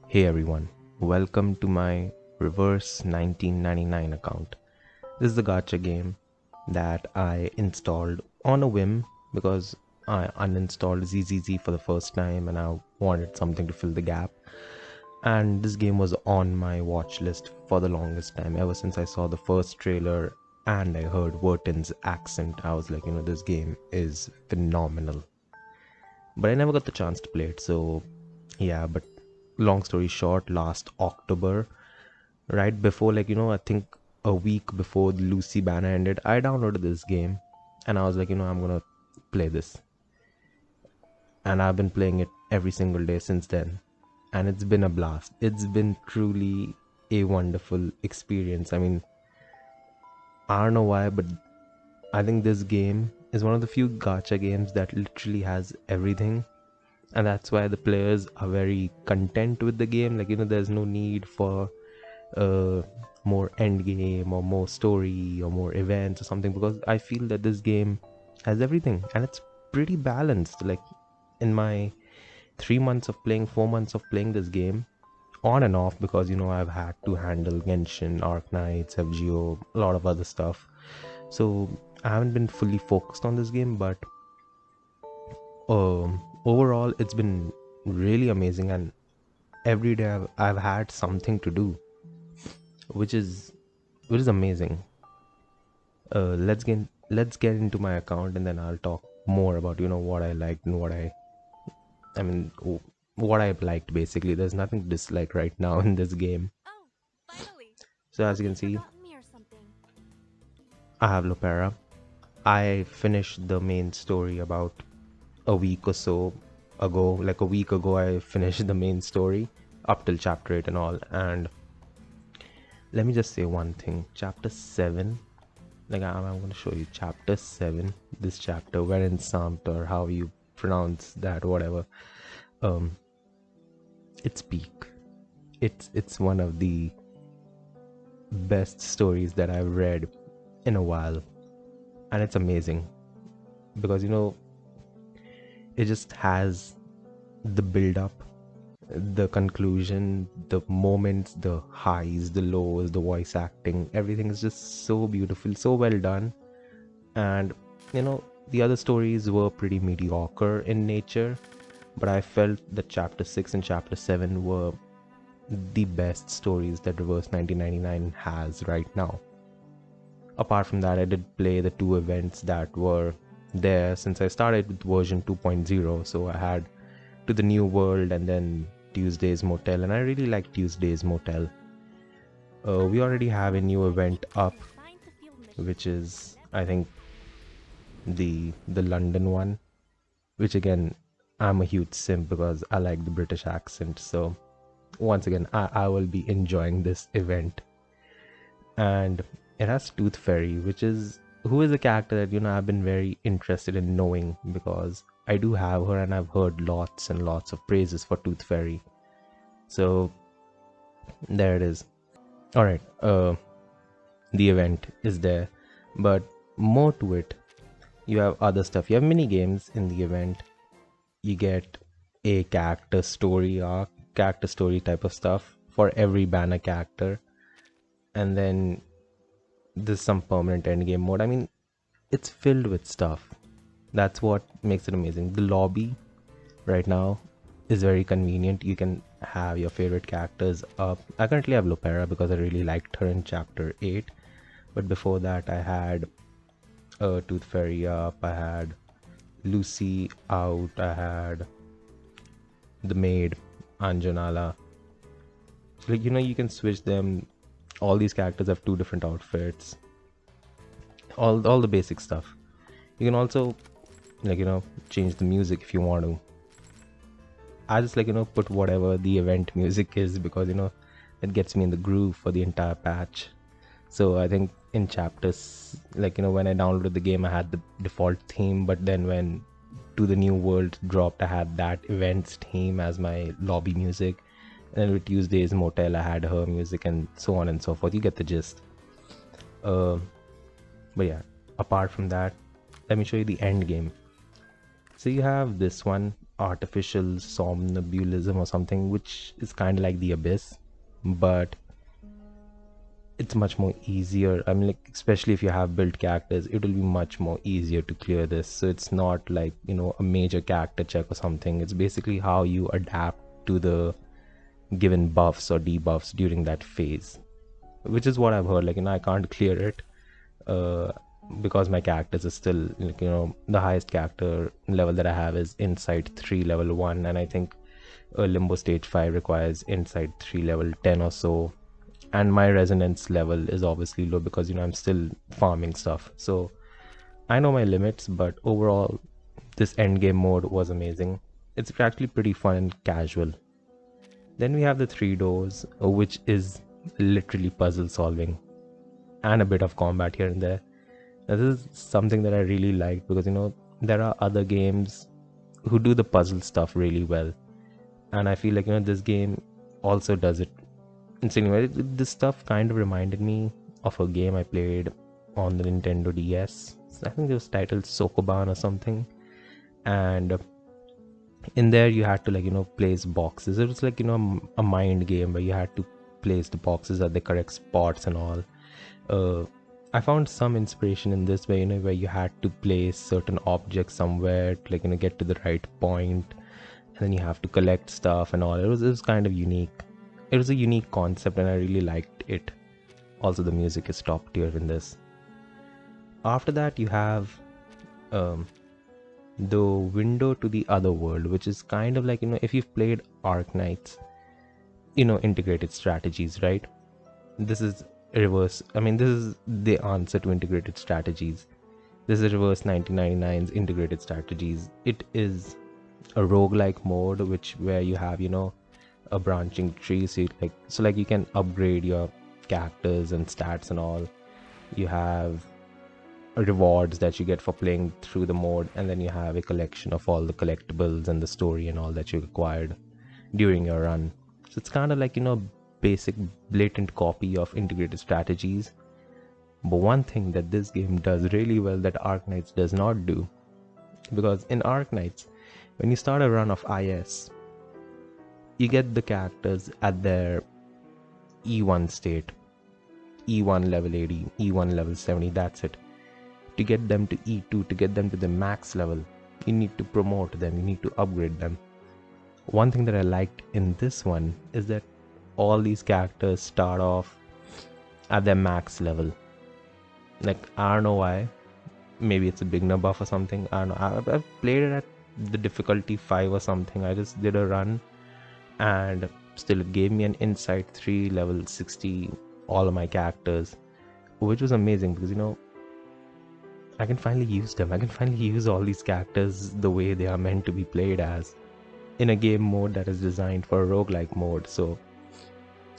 Hey everyone, welcome to my reverse 1999 account. This is the Gacha game that I installed on a whim because I uninstalled ZZZ for the first time and I wanted something to fill the gap. And this game was on my watch list for the longest time, ever since I saw the first trailer and I heard Vertin's accent. I was like, this game is phenomenal. But I never got the chance to play it, so yeah, but long story short, last October, right before, I think a week before the Lucy banner ended, I downloaded this game and I was like, I'm gonna play this. And I've been playing it every single day since then. And it's been a blast. It's been truly a wonderful experience. I mean, I don't know why, but I think this game is one of the few gacha games that literally has everything. And that's why the players are very content with the game. There's no need for more endgame or more story or more events or something, because I feel that this game has everything and it's pretty balanced. Like in my 3 months of playing, 4 months of playing this game, on and off, because I've had to handle Genshin, Arc Knights, FGO, a lot of other stuff. So I haven't been fully focused on this game, but overall it's been really amazing, and every day I've had something to do, which is amazing. Let's get into my account, and then I'll talk more about what I liked and I mean what I liked. Basically, there's nothing to dislike right now in this game. Oh, finally. So as Thought you can you'd see, forgotten me or something. I have Lopera. I finished the main story about a week or so ago. Like a week ago, I finished the main story up till chapter 8 and all. And let me just say one thing. Chapter 7, I'm going to show you chapter 7, this chapter, wherein Samt, or how you pronounce that, whatever. Um, it's peak. It's one of the best stories that I've read in a while. And it's amazing because it just has the build up, the conclusion, the moments, the highs, the lows, the voice acting, everything is just so beautiful, so well done. And the other stories were pretty mediocre in nature, but I felt that chapter 6 and chapter 7 were the best stories that Reverse 1999 has right now. Apart from that, I did play the two events that were there since I started with version 2.0. So I had To the New World and then Tuesday's Motel, and I really like Tuesday's Motel. We already have a new event up, which is, I think, the London one, which again, I'm a huge simp because I like the British accent. So once again, I will be enjoying this event. And it has Tooth Fairy, who is a character that I've been very interested in knowing, because I do have her and I've heard lots and lots of praises for Tooth Fairy. So there it is. All right, the event is there, but more to it. You have other stuff. You have mini games in the event. You get a character story arc, character story type of stuff for every banner character, and then there's some permanent endgame mode. I mean, it's filled with stuff. That's what makes it amazing. The lobby right now is very convenient. You can have your favorite characters up. I currently have Lopera because I really liked her in chapter 8. But before that, I had Tooth Fairy up. I had Lucy out. I had the maid, Anjanala. You can switch them. All these characters have 2 different outfits. All the basic stuff. You can also change the music if you want to. I just put whatever the event music is, because it gets me in the groove for the entire patch. So I think in chapters, when I downloaded the game, I had the default theme, but then when To the New World dropped, I had that events theme as my lobby music. And then with Tuesday's Motel, I had her music, and so on and so forth. You get the gist. But yeah, apart from that, let me show you the end game. So you have this one. artificial somnambulism or something, which is kind of like the abyss, but it's much more easier. I mean, like, especially if you have built characters, it will be much more easier to clear this. So it's not like, a major character check or something. It's basically how you adapt to the given buffs or debuffs during that phase, which is what I've heard. Like, I can't clear it uh, because my characters are still, like, the highest character level that I have is Insight 3 level 1, and I think Limbo Stage 5 requires Insight 3 level 10 or so, and my resonance level is obviously low because I'm still farming stuff. So I know my limits, but overall this endgame mode was amazing. It's actually pretty fun and casual. Then we have the three doors, which is literally puzzle solving and a bit of combat here and there. Now, this is something that I really like because there are other games who do the puzzle stuff really well, and I feel like this game also does it. Anyway, this stuff kind of reminded me of a game I played on the Nintendo DS. I think it was titled Sokoban or something, and in there you had to place boxes. It was like a mind game where you had to place the boxes at the correct spots and all. uh, I found some inspiration in this way, where you had to place certain objects somewhere to get to the right point, and then you have to collect stuff and all. It was kind of unique. It was a unique concept and I really liked it. Also, the music is top tier in this. After that, you have um, the window to the other world, which is kind of like if you've played Arc Knights, integrated strategies, right? This is reverse. I mean, this is the answer to integrated strategies. This is reverse 1999's integrated strategies. It is a roguelike mode, which where you have a branching tree, so you can upgrade your characters and stats and all. You have rewards that you get for playing through the mode, and then you have a collection of all the collectibles and the story and all that you acquired during your run. So it's kind of like basic blatant copy of integrated strategies. But one thing that this game does really well that Arc Knights does not do, because in Arc Knights, when you start a run of IS, you get the characters at their E1 state, E1 level 80, E1 level 70, that's it. To get them to E2, to get them to the max level, you need to promote them, you need to upgrade them. One thing that I liked in this one is that all these characters start off at their max level. Like, I don't know why. Maybe it's a beginner buff or something. I don't know. I've played it at the difficulty 5 or something. I just did a run and still it gave me an Insight 3 level 60, all of my characters, which was amazing because I can finally use them. I can finally use all these characters the way they are meant to be played as, in a game mode that is designed for a roguelike mode. So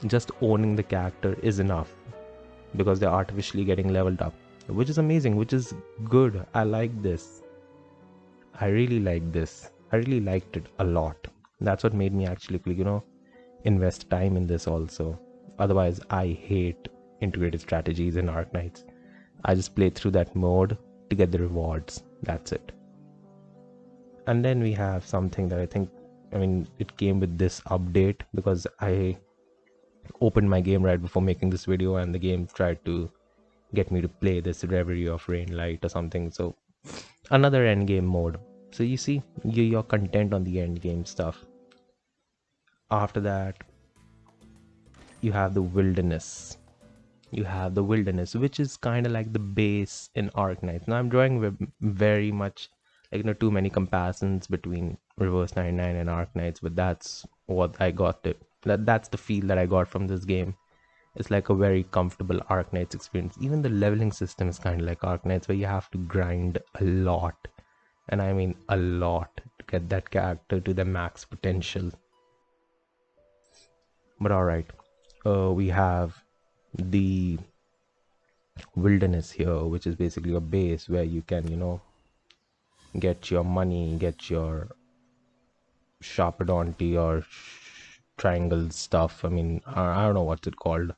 just owning the character is enough because they're artificially getting leveled up, which is amazing, which is good. I like this. I really like this. I really liked it a lot. That's what made me actually, invest time in this also. Otherwise, I hate integrated strategies in Arc Knights. I just play through that mode to get the rewards. That's it. And then we have something that it came with this update because I opened my game right before making this video and the game tried to get me to play this Reverie of Rainlight or something. So another endgame mode. So you see, you're content on the endgame stuff. After that, you have the wilderness. You have the wilderness, which is kind of like the base in Arc Knights. Now I'm drawing very much too many comparisons between Reverse 99 and Arc Knights, but that's what I got it. That's the feel that I got from this game. It's like a very comfortable Arc Knights experience. Even the leveling system is kind of like Arc Knights, where you have to grind a lot, and I mean a lot, to get that character to the max potential. But alright, we have the wilderness here, which is basically a base where you can, get your money, get your sharpodonty or triangle stuff. I mean, I don't know what's it called.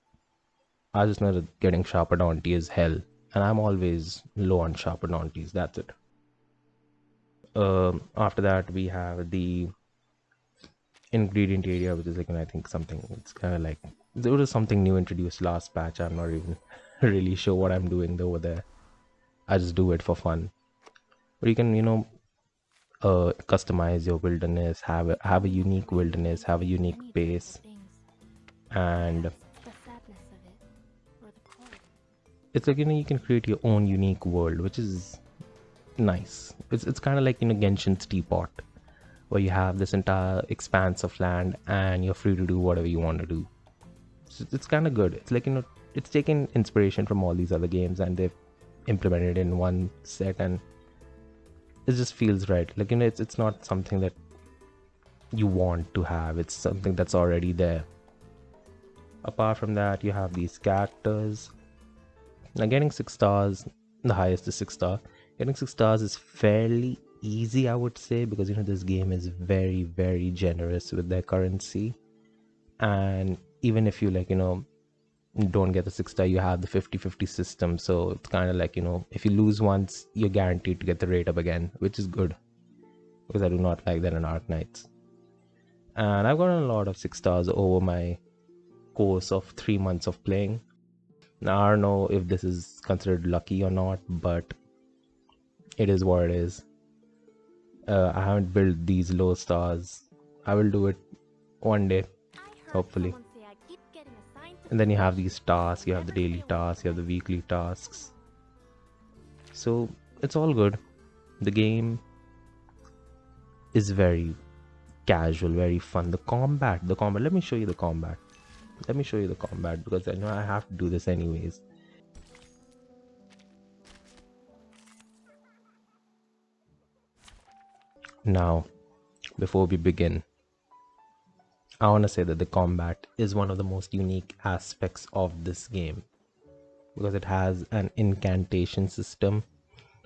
I just know that getting sharpodonty is hell, and I'm always low on sharpodonties. That's it. After that, we have the ingredient area, which is like, I think something, it's kind of like, there was something new introduced last patch. I'm not even really sure what I'm doing over there. I just do it for fun. But you can, customize your wilderness, have a unique wilderness, have a unique pace, and it's like, you can create your own unique world, which is nice. It's kind of like, Genshin's teapot, where you have this entire expanse of land and you're free to do whatever you want to do. So it's kind of good. It's like, it's taken inspiration from all these other games and they've implemented it in one set, and it just feels right. Like, it's not something that you want to have, it's something that's already there. Apart from that, you have these characters. Now, getting 6 stars, the highest is 6 star. Getting 6 stars is fairly easy, I would say, because this game is very, very generous with their currency. And even if you don't get the 6 star, you have the 50-50 system, so it's kind of like, if you lose once, you're guaranteed to get the rate up again, which is good, because I do not like that in Arknights. And I've gotten a lot of 6 stars over my course of 3 months of playing. Now, I don't know if this is considered lucky or not, but it is what it is. I haven't built these low stars. I will do it one day, hopefully. And then you have these tasks, you have the daily tasks, you have the weekly tasks. So it's all good. The game is very casual, very fun. The combat, let me show you the combat. Because I know I have to do this anyways. Now, before we begin, I want to say that the combat is one of the most unique aspects of this game, because it has an incantation system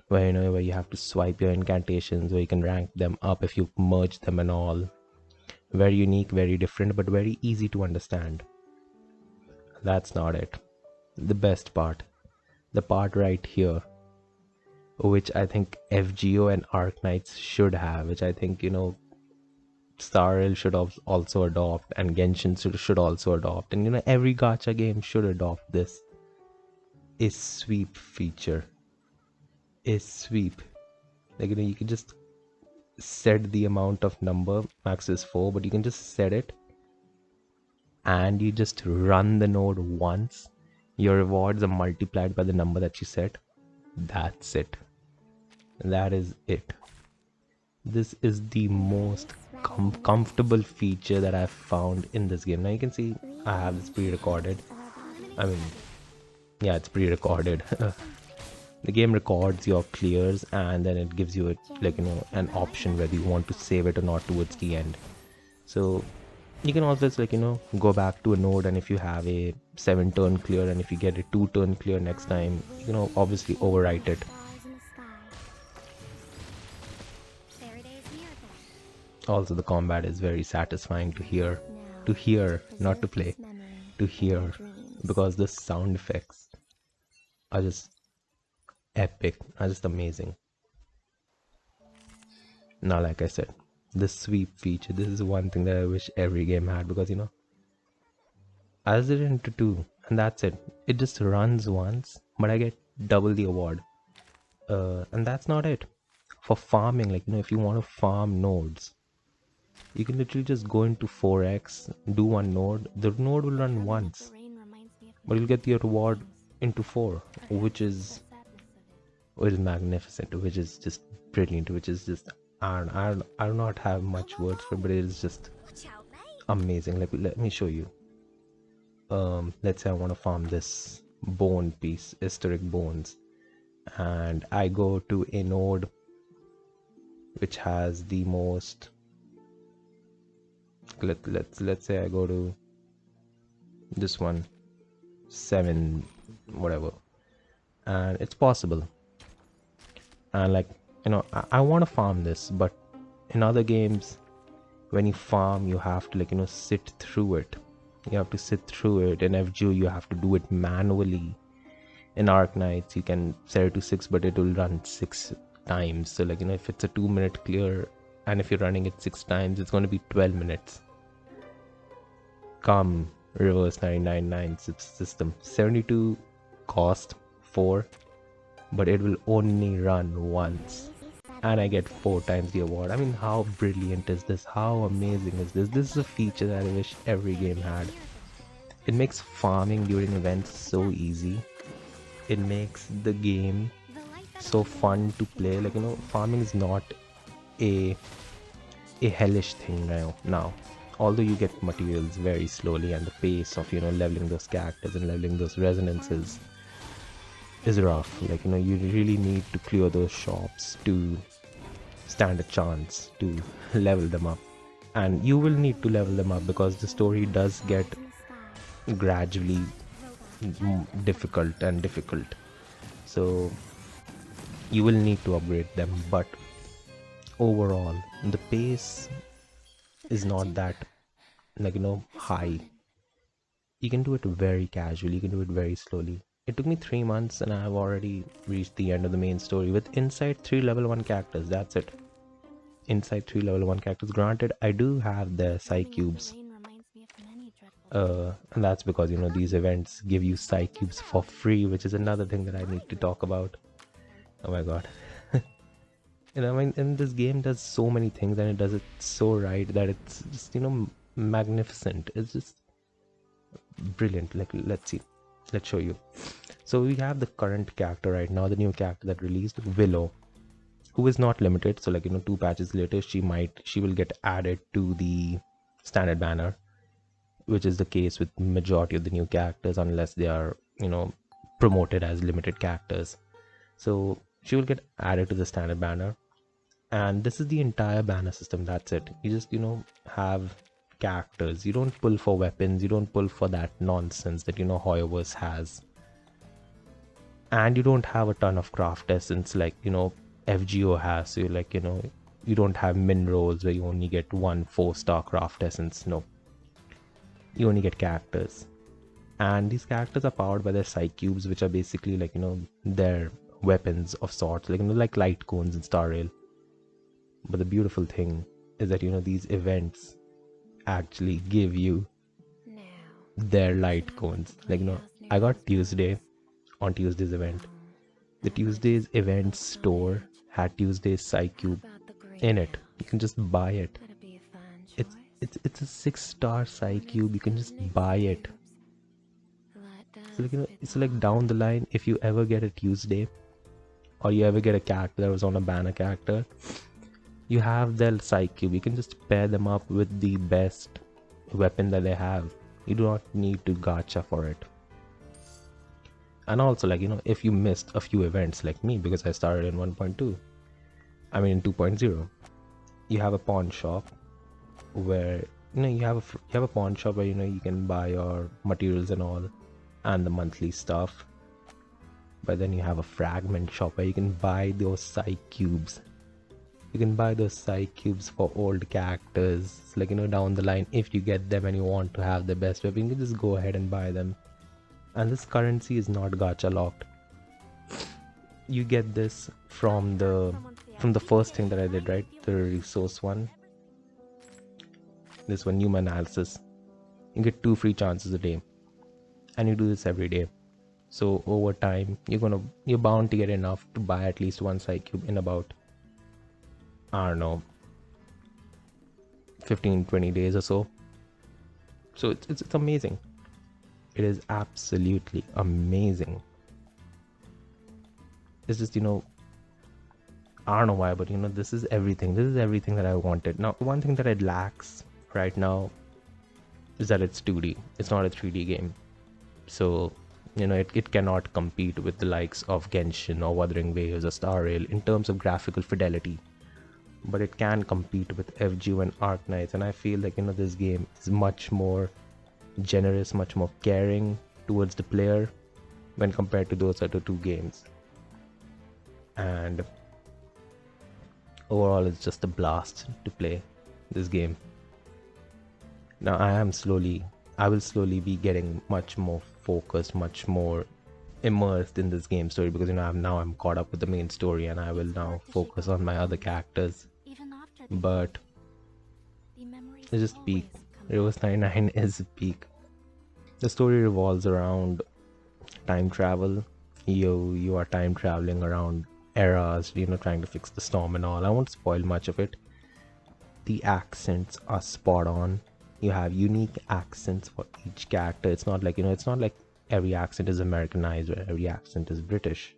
where where you have to swipe your incantations, where you can rank them up if you merge them and all. Very unique, very different, but very easy to understand. That's not it. The best part, the part right here, which I think FGO and Arknights should have, which I think Starrel should also adopt, and Genshin should also adopt, and every gacha game should adopt this, is sweep feature. Is sweep. Like you can just set the amount of number, max is 4, but you can just set it and you just run the node once. Your rewards are multiplied by the number that you set. That's it. That is it. This is the most comfortable feature that I've found in this game. Now you can see I have this pre-recorded. I mean, yeah, it's pre-recorded. The game records your clears and then it gives you an option whether you want to save it or not towards the end. So you can always go back to a node, and if you have a 7-turn clear and if you get a 2-turn clear next time, you can obviously overwrite it. Also, the combat is very satisfying to hear, not to play, to hear, because the sound effects are just epic, are just amazing. Now, like I said, the sweep feature, this is one thing that I wish every game had, because I did it into 2 and that's it. It just runs once, but I get double the award. And that's not it. For farming, if you want to farm nodes, you can literally just go into 4x, do one node. The node will run once, but you'll get the reward into 4, which is magnificent, which is just brilliant, which is just, I do not have much words for it, but it is just amazing. Let me show you. Let's say I want to farm this bone piece, historic bones, and I go to a node which has the most, let's say I go to this one, 7 whatever, and it's possible. And I want to farm this, but in other games when you farm you have to sit through it. You have to sit through it. In FGO you have to do it manually. In Arknights you can set it to 6, but it will run 6 times. So like, if it's a 2-minute clear and if you're running it 6 times, it's going to be 12 minutes. Come reverse 999 system. 72 cost 4, but it will only run once. And I get 4 times the award. I mean, how brilliant is this? How amazing is this? This is a feature that I wish every game had. It makes farming during events so easy. It makes the game so fun to play. Like, farming is not a hellish thing now. Although you get materials very slowly, and the pace of leveling those characters and leveling those resonances is rough. Like, you really need to clear those shops to stand a chance to level them up. And you will need to level them up because the story does get gradually difficult. So you will need to upgrade them, but overall the pace is not that high. You can do it very casually, you can do it very slowly. It took me 3 months and I have already reached the end of the main story with inside 3 level 1 characters. That's it. Inside 3 level 1 characters. Granted, I do have the psy cubes, and that's because these events give you psy cubes for free, which is another thing that I need to talk about. Oh my god. I mean, and this game does so many things and it does it so right that it's just magnificent. It's just brilliant. Like, let's show you. So we have the current character right now, the new character that released, Willow, who is not limited. So like 2 patches later she will get added to the standard banner, which is the case with majority of the new characters unless they are promoted as limited characters. So she will get added to the standard banner, and this is the entire banner system. That's it. You just have characters. You don't pull for weapons, you don't pull for that nonsense that Hoyoverse has, and you don't have a ton of craft essence like FGO has. So you don't have min rolls where you only get 1 4-star craft essence. No, you only get characters, and these characters are powered by their psy cubes, which are basically like their weapons of sorts, like light cones in Star Rail. But the beautiful thing is that these events actually give you their light cones. Like I got Tuesday on Tuesday's event. The Tuesday's event store had Tuesday's psy cube in it. You can just buy it. It's a 6-star psy cube. You can just buy it. So like it's like down the line, if you ever get a Tuesday or you ever get a character that was on a banner character, you have their psy cube. You can just pair them up with the best weapon that they have. You do not need to gacha for it. And also like if you missed a few events like me, because I started in 1.2, I mean in 2.0, you have a pawn shop where you have a pawn shop where you can buy your materials and all and the monthly stuff. But then you have a fragment shop where you can buy those psy cubes. You can buy those psy cubes for old characters. Like down the line, if you get them and you want to have the best weapon, you can just go ahead and buy them. And this currency is not gacha locked. You get this from the first thing that I did, right? The resource one. This one, human analysis. You get 2 free chances a day, and you do this every day. So over time, you're bound to get enough to buy at least 1 psy cube in about, I don't know, 15-20 days or so. So it's amazing. It is absolutely amazing. It's just I don't know why, but this is everything. This is everything that I wanted. Now, one thing that it lacks right now is that it's 2D. It's not a 3D game. So it cannot compete with the likes of Genshin or Wuthering Waves or Star Rail in terms of graphical fidelity. But it can compete with FGO and Arknights, and I feel like this game is much more generous, much more caring towards the player when compared to those other 2 games. And overall, it's just a blast to play this game. Now I will slowly be getting much more focused, much more immersed in this game story because I'm caught up with the main story and I will It's now hard to shake focus off on the my other feeling. characters. Even after the But game, the memories it's just peak. always come Reverse back. 99 is peak. The story revolves around time travel. You are time traveling around eras, trying to fix the storm and all. I won't spoil much of it. The accents are spot on. You have unique accents for each character. It's not like every accent is Americanized or every accent is British.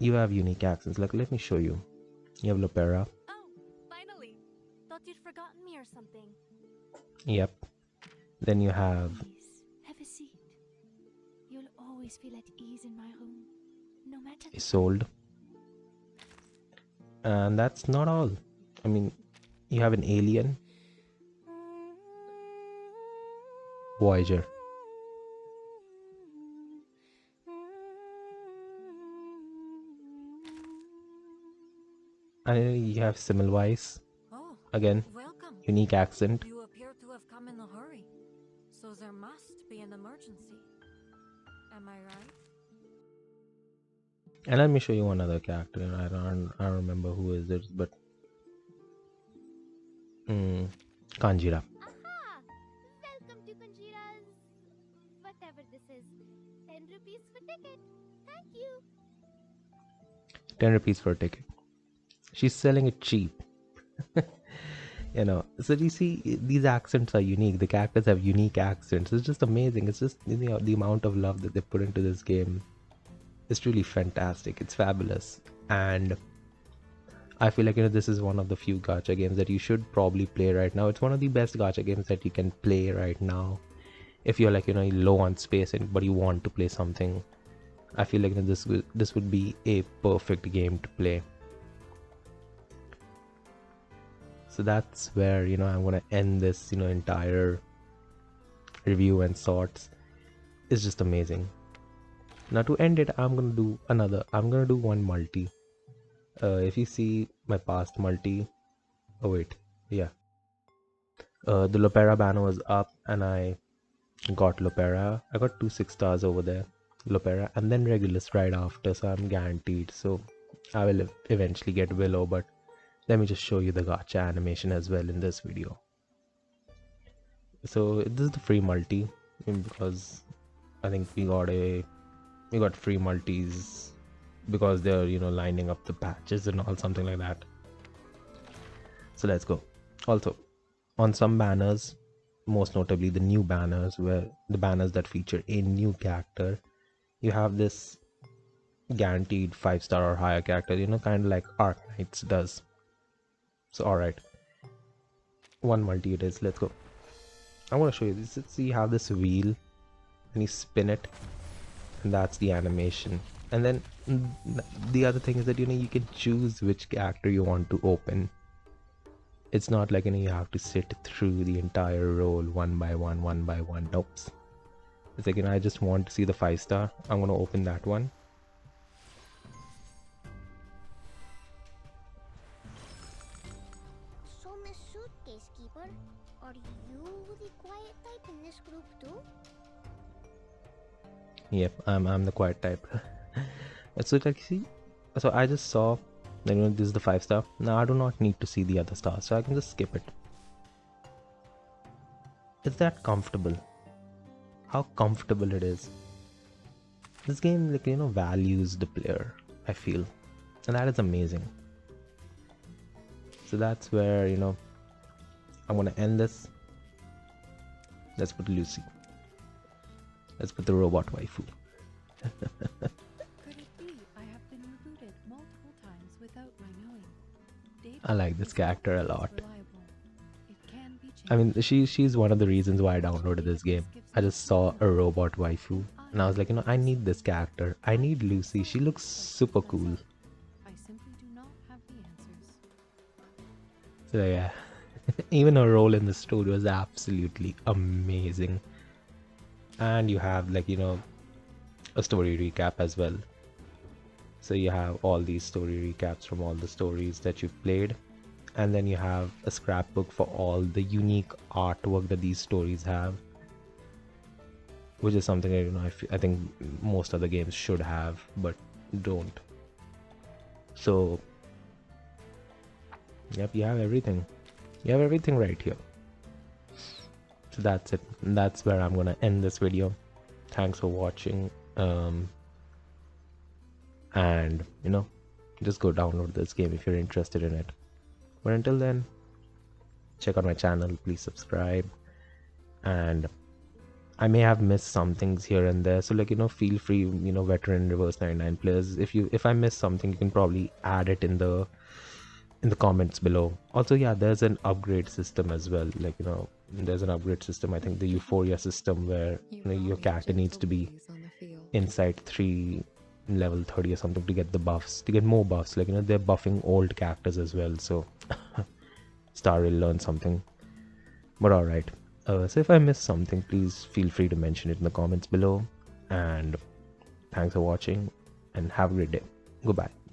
You have unique accents. Like, let me show you. You have Lopera. Oh, finally! Thought you'd forgotten me or something. Yep. Then you have Please, have a seat. You'll always feel at ease in my room, no matter the Isolde. And that's not all. I mean, you have an alien, Voyager. And you have Semmelweis. Oh, Again, welcome. unique accent. You appear to have come in a hurry, so there must be an emergency. Am I right? And let me show you one other character. I don't remember who is it, but Kanjira. Aha! Welcome to Conjira's whatever this is. 10 rupees for ticket. Thank you. 10 rupees for a ticket. She's selling it cheap. So you see, these accents are unique. The characters have unique accents. It's just amazing. It's just the amount of love that they put into this game is truly fantastic. It's fabulous. And I feel like this is one of the few gacha games that you should probably play right now. It's one of the best gacha games that you can play right now. If you're like low on space but you want to play something, I feel like this would be a perfect game to play. So that's where I'm gonna end this entire review and sorts. It's just amazing. Now to end it, I'm gonna do one multi. If you see my past multi, oh wait, yeah, the Lopera banner was up and I got Lopera. I got 2 6 stars over there, Lopera, and then Regulus right after, so I'm guaranteed. So I will eventually get Willow, but let me just show you the gacha animation as well in this video. So this is the free multi because I think we got free multis because they're lining up the patches and all, something like that. So let's go. Also, on some banners, most notably the new banners, where the banners that feature a new character, you have this guaranteed 5-star or higher character, kind of like Arcana does. So alright, one multi it is. Let's go. I want to show you this. So you have this wheel and you spin it, and that's the animation. And then the other thing is that you can choose which character you want to open. It's not like you have to sit through the entire roll one by one. Nope. It's like I just want to see the 5-star. I'm gonna open that one. So, Miss Suitcase Keeper, are you the quiet type in this group too? Yep, I'm the quiet type. So like see, so I just saw that this is the 5-star. Now I do not need to see the other stars, so I can just skip it. Is that comfortable? How comfortable it is. This game values the player, I feel, and that is amazing. So that's where I'm gonna end this. Let's put Lucy. Let's put the robot waifu. Could it be I have been rebooted multiple times without my knowing? Data I like this is character a not lot. reliable. It can be I mean, changed. she's one of the reasons why I downloaded this game. I just saw a robot waifu and I was like, I need this character. I need Lucy. She looks super cool. I simply do not have the answers. So yeah, even her role in the story was absolutely amazing. And you have a story recap as well. So you have all these story recaps from all the stories that you've played, and then you have a scrapbook for all the unique artwork that these stories have. which is something that, I think most other games should have but don't. So yep, you have everything right here. So that's it. That's where I'm gonna end this video. Thanks for watching, and just go download this game if you're interested in it. But until then, check out my channel, please subscribe, and I may have missed some things here and there, so feel free, veteran reverse 99 players, if I miss something, you can probably add it in the comments below. Also, yeah, there's an upgrade system as well, there's an upgrade system, I think the Euphoria system, where your character needs to be inside 3 level 30 or something to get the buffs, to get more buffs. They're buffing old characters as well, so Star will learn something. But alright, so if I missed something, please feel free to mention it in the comments below, and thanks for watching and have a great day. Goodbye.